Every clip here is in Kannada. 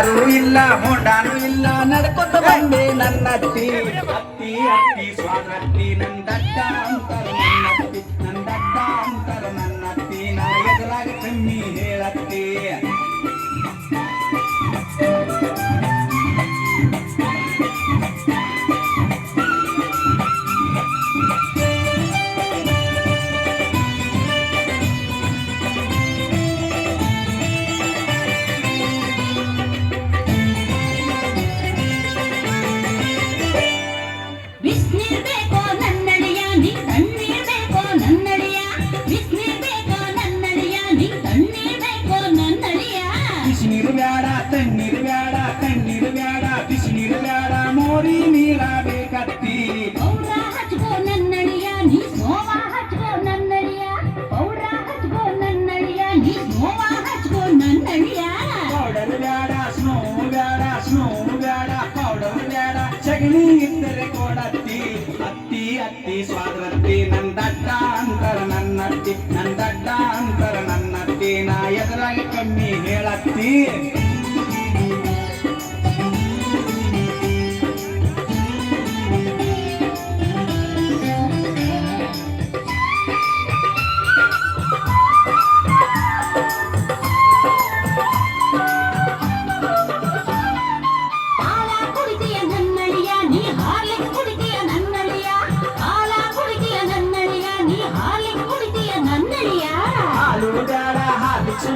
ಕಾರು ಇಲ್ಲ ಹೊಂಡಾನು ಇಲ್ಲ ನಡ್ಕೊತ ಬಂದೆ ನನ್ನತ್ತಿ ಅತ್ತಿ ಅತ್ತಿ ಸ್ವಾದತ್ತಿ ನಂದಡ್ಡ ಅಂತರ ನನ್ನತ್ತಿ ನಂದಡ್ಡ ಅಂತರ ನನ್ನತ್ತಿ ನಾ ಎದುರಾಗ ಕಮ್ಮಿ ಹೇಳತ್ತಿ ಬಿಸಿನೀರು ಬ್ಯಾಡ ತಣ್ಣೀರು ಬ್ಯಾಡ ತಣ್ಣೀರು ಬ್ಯಾಡ ಬಿಸಿನೀರು ಬ್ಯಾಡ ಮೋರಿ ನೀರ ಬೇಕತ್ತಿ ಪೌಡ್ರ ಹಚ್ಕೋ ನನ್ನಡಿಯ ನೀ ಸೋಮ ಹಚ್ಕೋ ನನ್ನಡಿಯ ಪೌಡ್ರ ಹಚ್ಕೋ ನನ್ನಡಿಯ ನೀ ಸೋಮ ಹಚ್ಕೋ ನನ್ನಡಿಯ ಪೌಡರ್ ಬ್ಯಾಡ ಸ್ನೋ ಬ್ಯಾಡ ಪೌಡರ್ ಬ್ಯಾಡ ಸಗಣಿ ಇದ್ದರೆ ಕೊಡತ್ತಿ ಅತ್ತಿ ಅತ್ತಿ ಸ್ವಾದ್ರತ್ತಿ ನಂದಡ್ಡ ಅಂತರ ನನ್ನತ್ತಿ ನಂದಡ್ಡ ಅಂತರ ನನ್ನತ್ತಿ ನಾ ಎದುರಾಗಿ ಕಮ್ಮಿ ಹೇಳತ್ತಿ ಹಾಲ ಕುಡಿತೀಯ ನನ್ನಡಿಯ ನೀ ಹಾಲಿಗೆ ಕುಡಿತೀಯ ನನ್ನಡಿಯ ಹಾಲ ಕುಡಿತೀಯ ನನ್ನಡಿಯ ನೀ ಹಾಲಿಗೆ ಕುಡಿತೀಯ ನನ್ನಡಿಯ ಹಾಲು ಬ್ಯಾಡ ಹಾಲಿಕ್ಸ್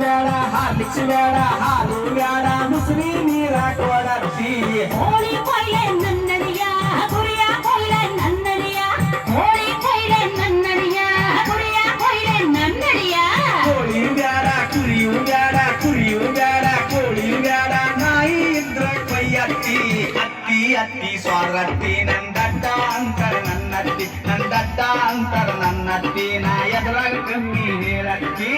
ಬ್ಯಾಡ ಹಾಲು ಬ್ಯಾಡ ಮುಸುರಿ ನೀರ ಕೊಡತ್ತಿ ಹೋಳಿ ಕೊಯ್ಲೆ ನನ್ನಡಿಯ ಕುರಿಯ ಕೊಯ್ಲೆ ನನ್ನಡಿಯ ಹೋಳಿ ಕೊಯ್ಲೆ ನನ್ನಡಿಯ ಕುರಿಯ ಕೊಯ್ಲೆ ನನ್ನಡಿಯ ಕೋಳಿ ಬ್ಯಾಡ ಕುರಿಯು ಬ್ಯಾಡ ಕೋಳಿ ಬ್ಯಾಡ ನಾಯಿ ಇದ್ರ ಕೊಯ್ಯತ್ತಿ ಅತ್ತಿ ಅತ್ತಿ ಸ್ವಾರತ್ತಿ ನಂದಡ್ಡ ಅಂತರ ನನ್ನತ್ತಿ ನಂದಡ್ಡ ಅಂತರ ನನ್ನತ್ತಿ ನಾ ಎದುರಾಗ ಕಮ್ಮಿ ಹೇಳತ್ತಿ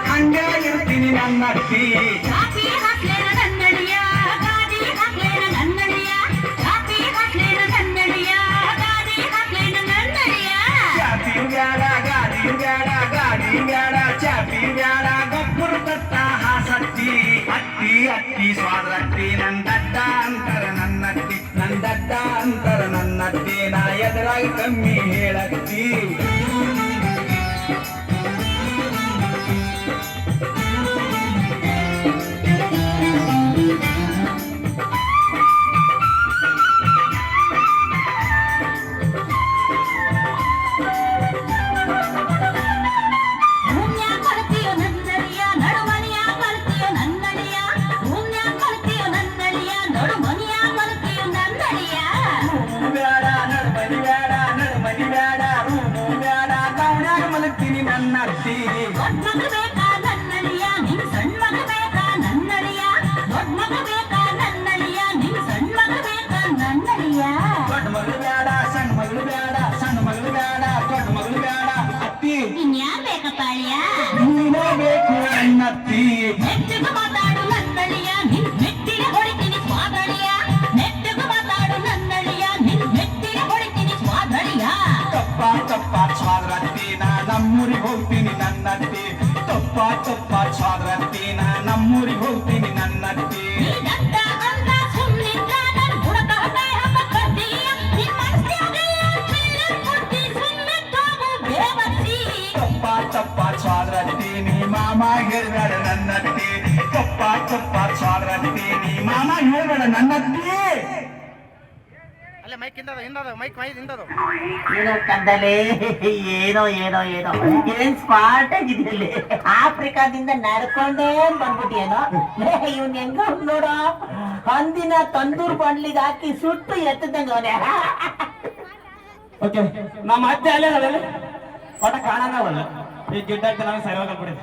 ಹಂಗಾಗಿರ್ತೀನಿ ನನ್ನತ್ತಿ ಕಾಪಿ ಹಾಕ್ಲೇನ ನನ್ನಡಿಯ ಗಾಡಿ ಹಾಕ್ಲೇನ ನನ್ನಡಿಯ ಕಾಪಿ ಹಾಕ್ಲೇನ ನನ್ನಡಿಯ ಗಾಡಿ ಹಾಕ್ಲೇನ ನನ್ನಡಿಯ ಚಾಪಿ ಬ್ಯಾಡ ಗಾಡಿ ಬ್ಯಾಡ ಚಾಪಿ ಬ್ಯಾಡ ಗೊಬ್ಬರ ತತ್ತ ಹಾಸತ್ತಿ ಅತ್ತಿ ಅತ್ತಿ ಸ್ವಾದ್ರತ್ತಿ ನಂದಡ್ಡ ಅಂತರ ನನ್ನತ್ತಿ ನಂದಡ್ಡ ಅಂತರ ನನ್ನತ್ತಿ ನಾ ಎದುರಾಗಿ ಕಮ್ಮಿ ಹೇಳತ್ತಿ ನನ್ನತ್ತಿ ದೊಡ್ಡ ಮಗ ಬೇಕಾ ನನ್ನಡಿಯ ನಿನ್ ಸಣ್ಣ ಮಗ ಬೇಕಾ ನನ್ನಡಿಯ ದೊಡ್ಡ ಮಗ ಬೇಕಾ ನನ್ನಡಿಯ ನಿನ್ ಸಣ್ಣ ಮಗ ಬೇಕಾ ನನ್ನಡಿಯ ದೊಡ್ಡ ಮಗಳು ಬೇಡ ಸಣ್ಣ ಮಗಳು ಬೇಡ ದೊಡ್ಡ ಮಗಳು ಬೇಡ ಅತ್ತಿ ಇನ್ಯಾರ ಬೇಕಪ್ಪ ಅಳಿಯ ನೀನೇ ಬೇಕು ನನ್ನತ್ತಿ ನೆಟ್ಟಿಗೆ ಮಾತಾಡು ನನ್ನಡಿಯ ನಿನ್ ಮೆಟ್ಟಿಗೆ ಹೊಡಿತೀನಿ ಸ್ವಾದಳಿಯ ನೆಟ್ಟಿಗೆ ಮಾತಾಡು ನನ್ನಡಿಯ ನಿನ್ ಮೆಟ್ಟಿಗೆ ಹೊಡಿತೀನಿ ಸ್ವಾದಳಿಯ ತಪ್ಪ ಸ್ವಾದ್ರತ್ತಿ ನಾ ನಮ್ಮೂರಿಗೆ ಹೋಗ್ತೀನಿ ನನ್ನತ್ತಿ ತಪ್ಪ ಸ್ವಾದ್ರತ್ತಿ ನಾ ನಮ್ಮೂರಿಗೆ ಹೋಗ್ತೀನಿ ನನ್ನತ್ತಿ ನೀನಂತ ಅಂದ ಸುಮ್ನಿಂದ ನನ್ ಬುಡಕ ಹೊಟ್ಟೆ ಹಬ್ಬ ಕಡ್ಡಿಯ ನಿನ್ ಮನಸ್ಸಿಗೆ ಕೊಡ್ತಿ ಸುಮ್ಮನೆ ಹೋಗು ಬೇಬರ್ಸಿ ತಪ್ಪ ಸ್ವಾದ್ರತ್ತಿ ನೀ ಮಾಮ ಹೇಳ್ಬೇಡ ನನ್ನತ್ತಿ ತಪ್ಪ ಸ್ವಾದ್ರತ್ತಿ ನೀ ಮಾಮ ಹೇಳ್ಬೇಡ ನನ್ನತ್ತಿ ಅಲ್ಲೇ ಮೈಕ್ ಹಿಂದದ ಮೈಕ್ ಹಿಂದದು ಏನೋ ಕಂದಲೆ ಏನೋ ಏನ್ ಸ್ಮಾರ್ಟ್ ಆಗಿದ್ದಲ್ಲಿ ಆಫ್ರಿಕಾದಿಂದ ನಡ್ಕೊಂಡೇ ಬಂದ್ಬಿಟ್ಟಿಯೇನೋ ಇವ್ನ ಹೆಂಗ ನೋಡ ಅಂದಿನ ತಂದೂರ್ ಬಂಡ್ಲಿಗೆ ಹಾಕಿ ಸುಟ್ಟು ಎತ್ತದಂಗ ಅವನೇ ಓಕೆ ನಮ್ಮ ಅತ್ತೆ ಅಲ್ಲೇ ಒಟ ಕಾಣಲ್ಲ ಈ ಗಿಡ್ಡ ನನಗೆ ಸರಿ ಹೋಗಲ್ ಬಿಡಿ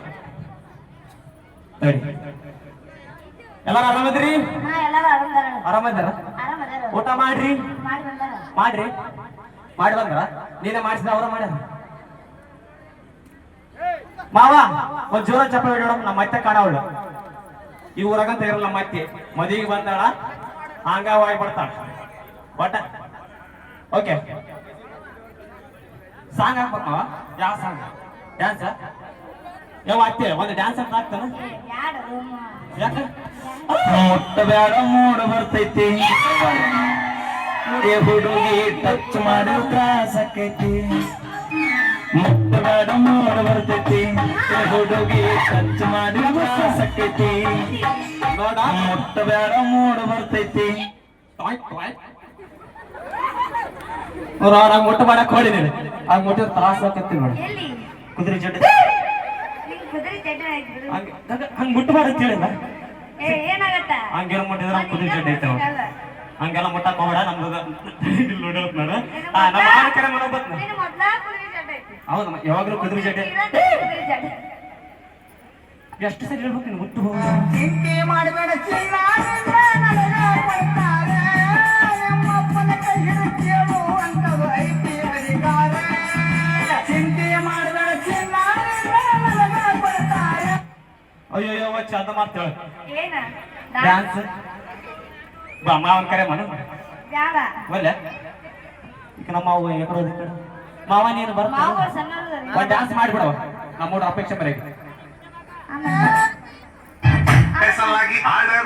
ತಡಿ ಎಲ್ಲಾರು ಆರಾಮದ್ರಿ ಹಾ ಎಲ್ಲರೂ ಆರಾಮದಾರ ಆರಾಮದಾರ ಆರಾಮದಾರ ಊಟ ಮಾಡ್ರಿ ಮಾಡಿ ಬಂದಾರ ಮಾಡ್ರಿ ಮಾಡಿ ಬಂದ್ರ ನೀನೇ ಮಾಡಿಸಿದ ಅವ್ರ ಮಾಡ್ಯಾರ ಮಾವ ಒಂದ್ ಜೋರ ಚಪ್ಪಾಳೆ ನೋಡಮ್ ನಮ್ಮ ಮತ್ತೆ ಕಾಣವಳು ಈ ಊರಾಗಂತ ಇರಲ್ಲ ನಮ್ಮ ಅತ್ತಿ ಮದುವೆಗೆ ಬಂದಾಳ ಹಂಗವಾಗಿ ಬರ್ತಾಳ ಬಟ್ ಓಕೆ ಸಾಂಗ್ ಹಾಕ್ಬೇಕು ಮಾವ ಯಾವ ಸಾಂಗ್ ಡ್ಯಾನ್ಸ್ ಯಾವ ಅತ್ತೆ ಒಂದು ಡ್ಯಾನ್ಸ್ ಅಂತ ಹಾಕ್ತಾನ ಯಾರು ಯಾಕ ಮುಟ್ಟಬೇಡ ಮೂಡ ಬರ್ತೈತಿ ಹುಡುಗಿ ಟಚ್ ಮಾಡಿ ತ್ರಾಸಕ್ಕೈತಿ ಮುಟ್ಟಬೇಡ ಮೂಡ ಬರ್ತೈತಿ ಹುಡುಗಿ ಟಚ್ ಮಾಡಿ ತ್ರಾಸಕ್ಕೈತಿ ನೋಡ ಮುಟ್ಟಬೇಡ ಮೂಡ ಬರ್ತೈತಿ ಅವ್ರ ಹಂಗ ಮುಟ್ಟ ಮಾಡಕ್ ಹೊಡಿ ನೀನು ಹಂಗ ಮುಟ್ಟಿದ ತ್ರಾಸ ಆಕತ್ತಿ ನೋಡಿ ಎಲ್ಲಿ ಕುದುರೆ ಜಡ್ಡ ನಿಂಗೆ ಕುದುರೆ ಚಟ ಆಯ್ತು ಹಂಗ ಮುಟ್ಟಬಾರ ಅಂತ ಹೇಳಿಲ್ಲ ಏನಾಗತ್ತ ಹಂಗೆಲ್ಲ ಮುಟ್ಟಿದ್ರೆ ಕುದುರೆ ಜಡ್ಡ ಐತೆ ಹಂಗೆಲ್ಲ ಮುಟ್ಟಕ್ ಹೋಗ್ಬೇಡ ನಮ್ದು ನೋಡೋದ್ ನೋಡ ನಮ್ಮ ಆಳ ಕಡೆ ಮನೋಬತ್ ನೀನು ಮೊದ್ಲ ಕುದುರೆ ಚಟ ಐತಿ ಹೌದು ಯಾವಾಗ್ಲೂ ಕುದುರೆ ಜಡ್ಡೆ ಕುದುರೆ ಚಟ ಎಷ್ಟು ಸರಿ ಹೇಳ್ಬೇಕು ನೀನು ಮುಟ್ಟು ಹೋಗ ಚಿಂತೆ ಮಾಡಬೇಡ ಚಿನ್ನ ನಮ್ಮಪ್ಪನ ಕೈ ಹಿಡಿದು ಕೇಳು ಅಂತದು ಐತಿ ಅಧಿಕಾರ ಚಿಂತೆ ಮಾಡಬೇಡ ಚಿನ್ನ ಬರ್ತಾರೆ ಅಯ್ಯೋ ಚಂದ ಮಾಡ್ತೇವೆ ಏನ ಡ್ಯಾನ್ಸ್ ಬಾ ಮಾವನ್ ಕರೆ ಮನ ಯಾವ ಒಲ್ಲೆ ಈಗ ನಮ್ಮ ಮಾವು ಎಕಡೆ ಈ ಕಡೆ ಮಾವ ನೀನು ಬರ್ತಾ ಮಾವ ಸಣ್ಣದ ಒಂದ್ ಡ್ಯಾನ್ಸ್ ಮಾಡ್ಬಿಡವ ನಮ್ಮ ಹುಡುಗ ಅಪೇಕ್ಷೆ ಬರೀ ಆಮೇಲೆ